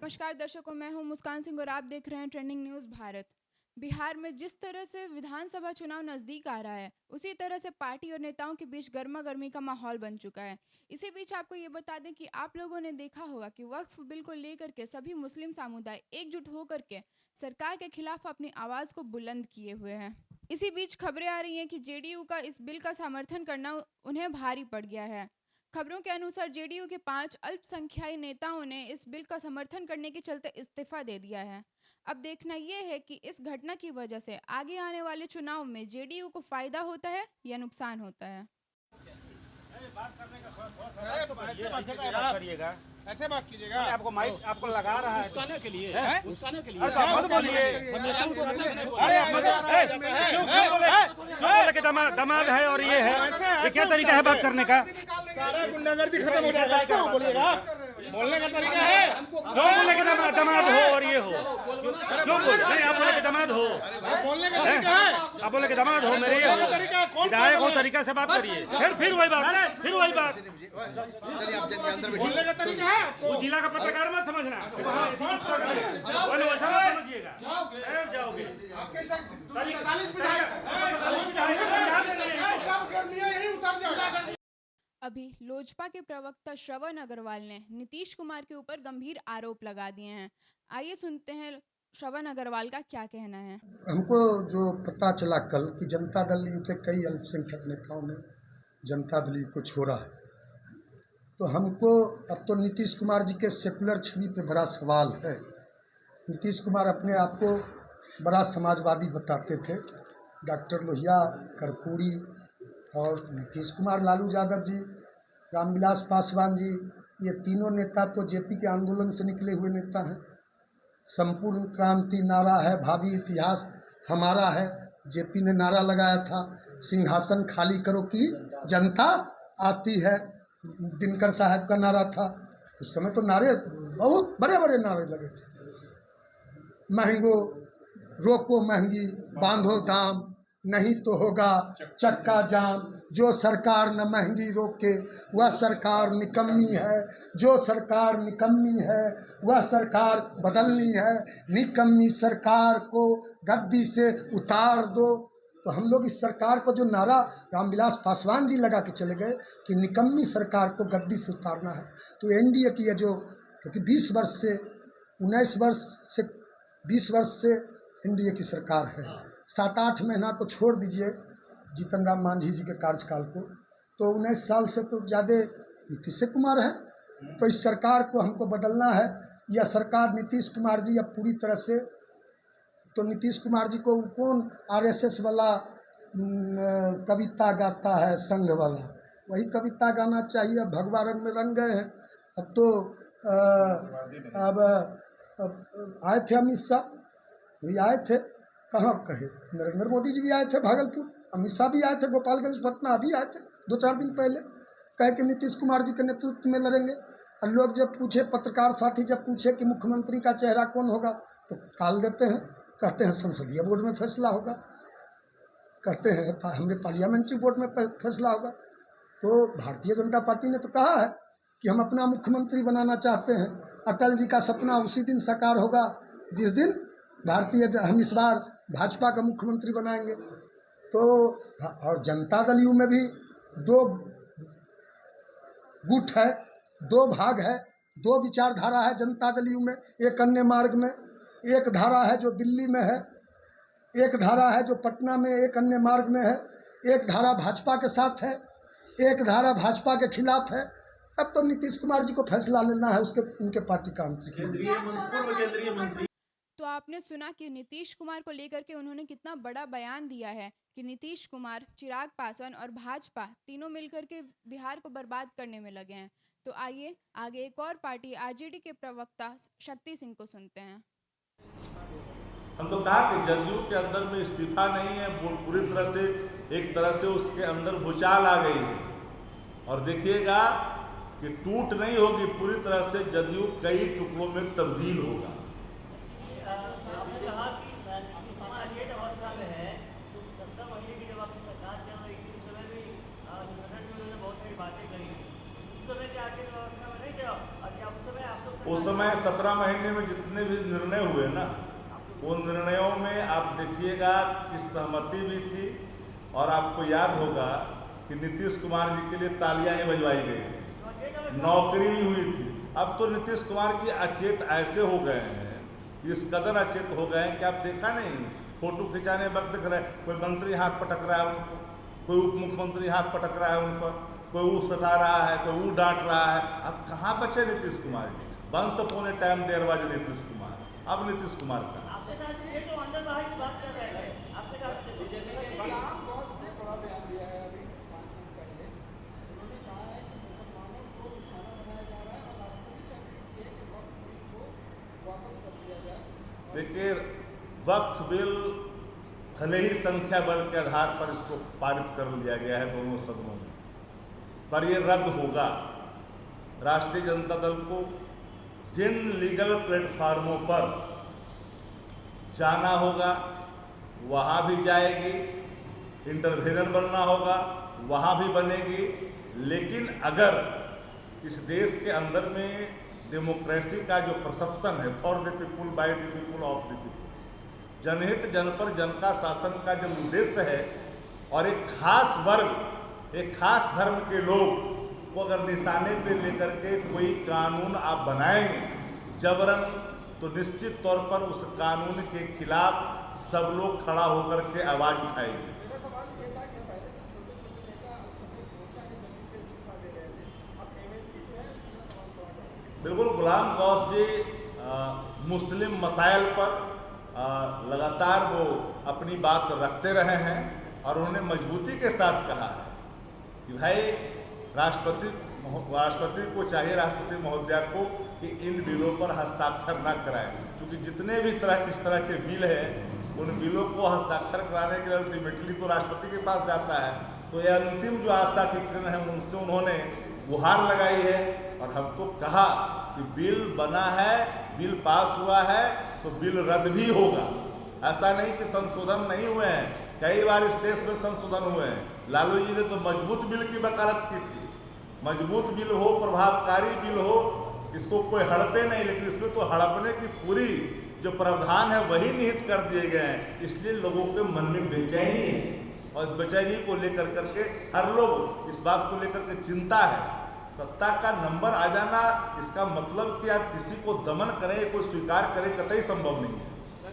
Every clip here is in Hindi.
नमस्कार दर्शकों, मैं हूं मुस्कान सिंह और आप देख रहे हैं ट्रेंडिंग न्यूज़ भारत। बिहार में जिस तरह से विधानसभा चुनाव नज़दीक आ रहा है, उसी तरह से पार्टी और नेताओं के बीच गर्मा गर्मी का माहौल बन चुका है। इसी बीच आपको ये बता दें कि आप लोगों ने देखा होगा कि वक्फ बिल को लेकर के सभी मुस्लिम समुदाय एकजुट होकर के सरकार के खिलाफ अपनी आवाज़ को बुलंद किए हुए हैं। इसी बीच खबरें आ रही हैं कि जेडीयू का इस बिल का समर्थन करना उन्हें भारी पड़ गया है। खबरों के अनुसार जेडीयू के 5 अल्पसंख्याई नेताओं ने इस बिल का समर्थन करने के चलते इस्तीफा दे दिया है। अब देखना यह है कि इस घटना की वजह से आगे आने वाले चुनाव में जेडीयू को फायदा होता है या नुकसान होता है। ऐसे बात कीजिएगा। आपको माइक आपको लगा रहा है उस्काने के लिए उस्काने के लिए अरे आप मत बोलिए। अरे आप क्यों बोले कि दामाद है और ये है, ये क्या तरीका है बात करने का? सारा गुंडागर्दी खत्म हो जाएगा। क्यों बोलिएगा? बोलने का तरीका है। जो बोले कि दामाद हो और ये हो, जो बोले नहीं आप बोले कि दामाद हो, बोलने का तरीका है। आप बोले कि दामाद हो मेरे ये हो, विधायक हो तरीका से बात करिए। फिर वही बात, फिर वही बात। बोलने का तरीका है। वो जिला का पत्रकार मत समझना, वैसा मत समझिएगा। जाओगे अभी लोजपा के प्रवक्ता श्रवण अग्रवाल ने नीतीश कुमार के ऊपर गंभीर आरोप लगा दिए हैं। आइए सुनते हैं श्रवण अग्रवाल का क्या कहना है। हमको जो पता चला कल कि जनता दल यू के कई अल्पसंख्यक नेताओं ने जनता दल को छोड़ा है, तो हमको अब तो नीतीश कुमार जी के सेकुलर छवि पे बड़ा सवाल है। नीतीश कुमार अपने आप को बड़ा समाजवादी बताते थे। डॉक्टर लोहिया, कर्पूरी और नीतीश कुमार, लालू यादव जी, रामविलास पासवान जी, ये तीनों नेता तो जेपी के आंदोलन से निकले हुए नेता हैं। संपूर्ण क्रांति नारा है, भावी इतिहास हमारा है, जेपी ने नारा लगाया था। सिंहासन खाली करो कि जनता आती है, दिनकर साहब का नारा था। उस समय तो नारे बहुत बड़े बड़े नारे लगे थे। महंगो रोको महंगी, बांधो दाम, नहीं तो होगा चक्का जाम। जो सरकार न महंगी रोके वह सरकार निकम्मी है, जो सरकार निकम्मी है वह सरकार बदलनी है। निकम्मी सरकार को गद्दी से उतार दो। तो हम लोग इस सरकार को जो नारा रामविलास पासवान जी लगा के चले गए कि निकम्मी सरकार को गद्दी से उतारना है, तो एनडीए की है जो, क्योंकि 20 वर्ष से एनडीए की सरकार है। 7-8 महीना को छोड़ दीजिए जीतन राम मांझी जी के कार्यकाल को, तो 19 साल से तो ज़्यादा नीतीश कुमार है। तो इस सरकार को हमको बदलना है। यह सरकार नीतीश कुमार जी अब पूरी तरह से, तो नीतीश कुमार जी को कौन आरएसएस वाला कविता गाता है, संघ वाला, वही कविता गाना चाहिए। अब भगवा रंग में रंग गए हैं। अब तो अब आए थे अमित शाह, भी आए थे, कहाँ कहे, नरेंद्र मोदी जी भी आए थे भागलपुर, अमित शाह भी आए थे गोपालगंज पटना, अभी आए थे 2-4 दिन पहले, कहे कि नीतीश कुमार जी के नेतृत्व में लड़ेंगे। और लोग जब पूछे, पत्रकार साथी जब पूछे कि मुख्यमंत्री का चेहरा कौन होगा, तो टाल देते हैं, कहते हैं संसदीय बोर्ड में फैसला होगा, कहते हैं हमारे पार्लियामेंट्री बोर्ड में फैसला होगा। तो भारतीय जनता पार्टी ने तो कहा है कि हम अपना मुख्यमंत्री बनाना चाहते हैं। अटल जी का सपना उसी दिन साकार होगा जिस दिन हम इस बार भाजपा का मुख्यमंत्री बनाएंगे। तो और जनता दल यू में भी 2 गुट है, 2 भाग है, 2 विचारधारा है जनता दल यू में। एक अन्य मार्ग में, एक धारा है जो दिल्ली में है, एक धारा है जो पटना में, एक अन्य मार्ग में है। एक धारा भाजपा के साथ है, एक धारा भाजपा के खिलाफ है। अब तो नीतीश कुमार जी को फैसला लेना है, उसके उनके पार्टी का केंद्रीय मंत्री। तो आपने सुना कि नीतीश कुमार को लेकर के उन्होंने कितना बड़ा बयान दिया है कि नीतीश कुमार, चिराग पासवान और भाजपा तीनों मिलकर के बिहार को बर्बाद करने में लगे हैं। तो आइए आगे एक और पार्टी आरजेडी के प्रवक्ता शक्ति सिंह को सुनते हैं। हम तो कहा कि जदयू के अंदर में इस्तीफा नहीं है, वो पूरी तरह से एक तरह से उसके अंदर भूचाल आ गई है। और देखिएगा कि टूट नहीं होगी, पूरी तरह से जदयू कई टुकड़ों में तब्दील होगा। आपने कहा कि अचेत अवस्था में है, तो 17 महीने की जब आपकी सरकार चल रही थी, उस समय भी सदन में उन्होंने बहुत सारी बातें करी थी। उस समय क्या अचेत अवस्था में नहीं थे? क्या उस समय आप लोग उस समय 17 महीने में जितने भी निर्णय हुए ना, वो निर्णयों में आप देखिएगा कि सहमति भी थी, और आपको याद होगा कि नीतीश कुमार जी के लिए तालियां ही बजवाई गई थी, नौकरी भी हुई थी। अब तो नीतीश कुमार जी अचेत ऐसे हो गए हैं कि इस कदर अचेत हो गए हैं कि आप देखा नहीं, फोटो खिंचाने वक्त दिख रहा है, कोई मंत्री हाथ पटक रहा है उनको, कोई उप मुख्यमंत्री हाथ पटक रहा है उन पर, कोई वो सटा रहा है, कोई वो डांट रहा है। अब कहाँ बचे नीतीश कुमार जी? वंश अपने टाइम देरवाज नीतीश कुमार, अब नीतीश कुमार का आपके साथ ये तो अंदर बाहर की बात कर रहे थे, आपके साथ बीजेपी के गुलाम गौस ने बड़ा बयान दिया है अभी 5 मिनट पहले। उन्होंने कहा है कि मुसलमानों को निशाना बनाया जा रहा है और राष्ट्रपति से अपील की है कि वक्फ बिल को वापस कर दिया जाए। देखिए, वक्फ बिल भले ही संख्या बल के आधार पर इसको पारित कर लिया गया है दोनों सदनों में, पर ये रद्द होगा। राष्ट्रीय जनता दल को जिन लीगल प्लेटफार्मों पर जाना होगा वहाँ भी जाएगी, इंटरवेनर बनना होगा वहाँ भी बनेगी। लेकिन अगर इस देश के अंदर में डेमोक्रेसी का जो परसेप्शन है, for the people by the people of the people, जनहित जन पर जन का शासन का जब उद्देश्य है, और एक खास वर्ग, एक खास धर्म के लोग को अगर निशाने पे लेकर के कोई कानून आप बनाएंगे जबरन, तो निश्चित तौर पर उस कानून के खिलाफ सब लोग खड़ा होकर के आवाज उठाएंगे। मेरा सवाल ये था कि पहले तो छोटे-छोटे नेता अल्पसंख्यक मोर्चा के जमीन पे इस्तीफा दे रहे थे, अब एमएलसी जो है सीधा सवाल खड़ा कर रहे हैं। बिल्कुल, गुलाम गौस जी मुस्लिम मसाइल पर लगातार वो अपनी बात रखते रहे हैं, और उन्होंने मजबूती के साथ कहा है कि भाई राष्ट्रपति को चाहिए, राष्ट्रपति महोदया को, कि इन बिलों पर हस्ताक्षर न कराएं, क्योंकि जितने भी इस तरह के बिल हैं उन बिलों को हस्ताक्षर कराने के लिए अल्टीमेटली तो राष्ट्रपति के पास जाता है। तो यह अंतिम जो आशा की किरण है उनसे उन्होंने गुहार लगाई है, और हम तो कहा कि बिल बना है, बिल पास हुआ है तो बिल रद्द भी होगा। ऐसा नहीं कि संशोधन नहीं हुए हैं, कई बार इस देश में संशोधन हुए हैं। लालू जी ने तो मजबूत बिल की वकालत की थी, मजबूत बिल हो, प्रभावकारी बिल हो, इसको कोई हड़पे नहीं, लेकिन इसमें तो हड़पने की पूरी जो प्रावधान है वही निहित कर दिए गए हैं। इसलिए लोगों के मन में बेचैनी है, और इस बेचैनी को लेकर करके हर लोग इस बात को लेकर के चिंता है। सत्ता का नंबर आ जाना इसका मतलब कि आप किसी को दमन करें, कोई स्वीकार करें, कतई संभव नहीं है।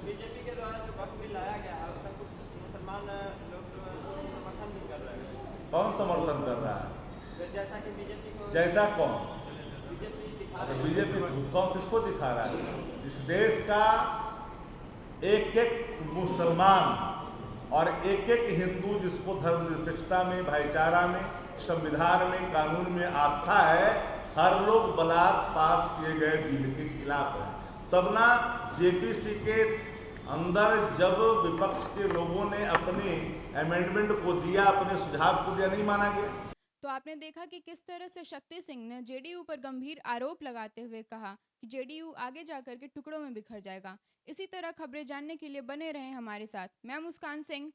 बीजेपी के द्वारा जो वक्फ बिल लाया गया है उसका कुछ मुसलमान लोग समर्थन भी कर रहे हैं। कौन समर्थन कर रहा है? जैसा कि बीजेपी को, जैसा कौन? बीजेपी दिखा तो रही है। बीजेपी कौन किसको दिखा रहा है? जिस देश का एक एक मुसलमान और एक एक हिंदू जिसको धर्मनिरपेक्षता में, भाईचारा में, संविधान में, कानून में आस्था है, हर लोग बलात् पास किए गए बिल के खिलाफ है। तब ना जेपीसी के अंदर जब विपक्ष के लोगों ने अपनी अमेंडमेंट को दिया, अपने सुझाव को दिया, नहीं माना गया। तो आपने देखा कि किस तरह से शक्ति सिंह ने जेडीयू पर गंभीर आरोप लगाते हुए कहा कि जेडीयू आगे जाकर के टुकड़ों में बिखर जाएगा। इसी तरह खबरें जानने के लिए बने रहें हमारे साथ। मैं मुस्कान सिंह।